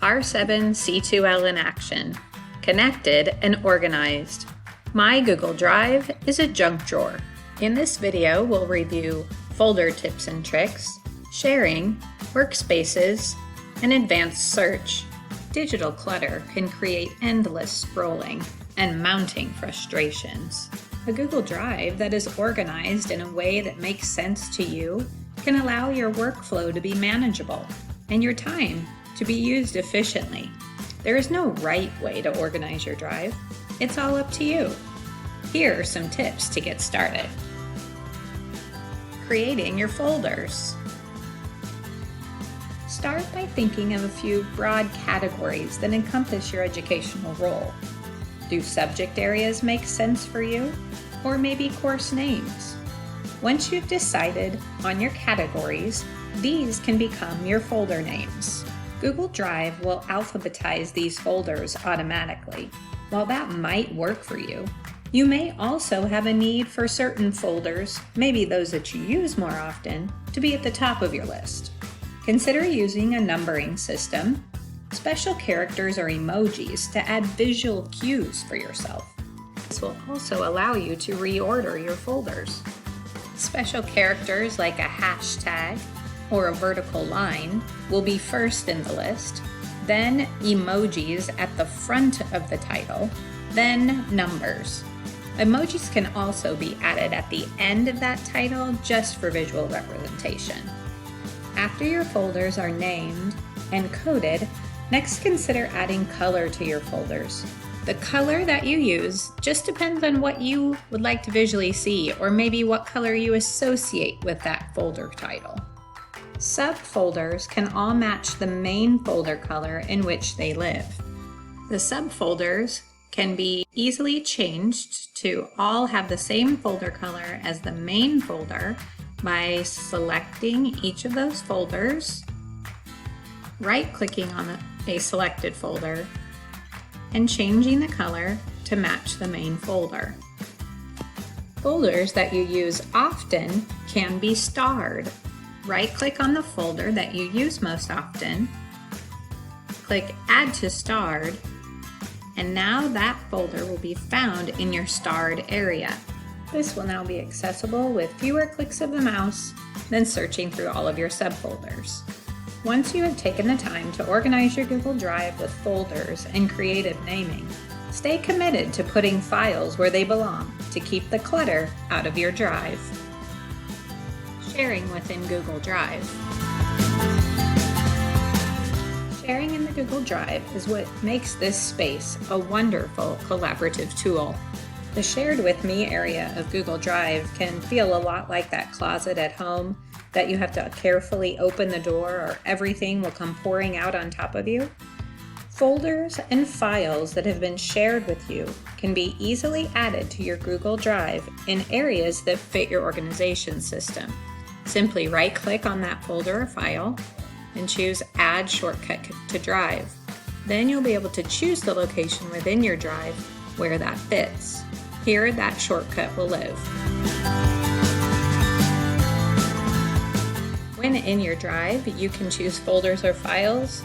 R7C2L in action, connected and organized. My Google Drive is a junk drawer. In this video, we'll review folder tips and tricks, sharing, workspaces, and advanced search. Digital clutter can create endless scrolling and mounting frustrations. A Google Drive that is organized in a way that makes sense to you can allow your workflow to be manageable and your time to be used efficiently. There is no right way to organize your drive. It's all up to you. Here are some tips to get started. Creating your folders. Start by thinking of a few broad categories that encompass your educational role. Do subject areas make sense for you? Or maybe course names? Once you've decided on your categories, these can become your folder names. Google Drive will alphabetize these folders automatically. While that might work for you, you may also have a need for certain folders, maybe those that you use more often, to be at the top of your list. Consider using a numbering system, special characters or emojis to add visual cues for yourself. This will also allow you to reorder your folders. Special characters like a hashtag or a vertical line will be first in the list, then emojis at the front of the title, then numbers. Emojis can also be added at the end of that title just for visual representation. After your folders are named and coded, next consider adding color to your folders. The color that you use just depends on what you would like to visually see, or maybe what color you associate with that folder title. Subfolders can all match the main folder color in which they live. The subfolders can be easily changed to all have the same folder color as the main folder by selecting each of those folders, right-clicking on a selected folder, and changing the color to match the main folder. Folders that you use often can be starred. Right-click on the folder that you use most often, click Add to Starred, and now that folder will be found in your starred area. This will now be accessible with fewer clicks of the mouse than searching through all of your subfolders. Once you have taken the time to organize your Google Drive with folders and creative naming, stay committed to putting files where they belong to keep the clutter out of your drive. Sharing within Google Drive. Sharing in the Google Drive is what makes this space a wonderful collaborative tool. The Shared With Me area of Google Drive can feel a lot like that closet at home that you have to carefully open the door or everything will come pouring out on top of you. Folders and files that have been shared with you can be easily added to your Google Drive in areas that fit your organization system. Simply right-click on that folder or file and choose Add Shortcut to Drive. Then you'll be able to choose the location within your drive where that fits. Here, that shortcut will live. When in your drive, you can choose folders or files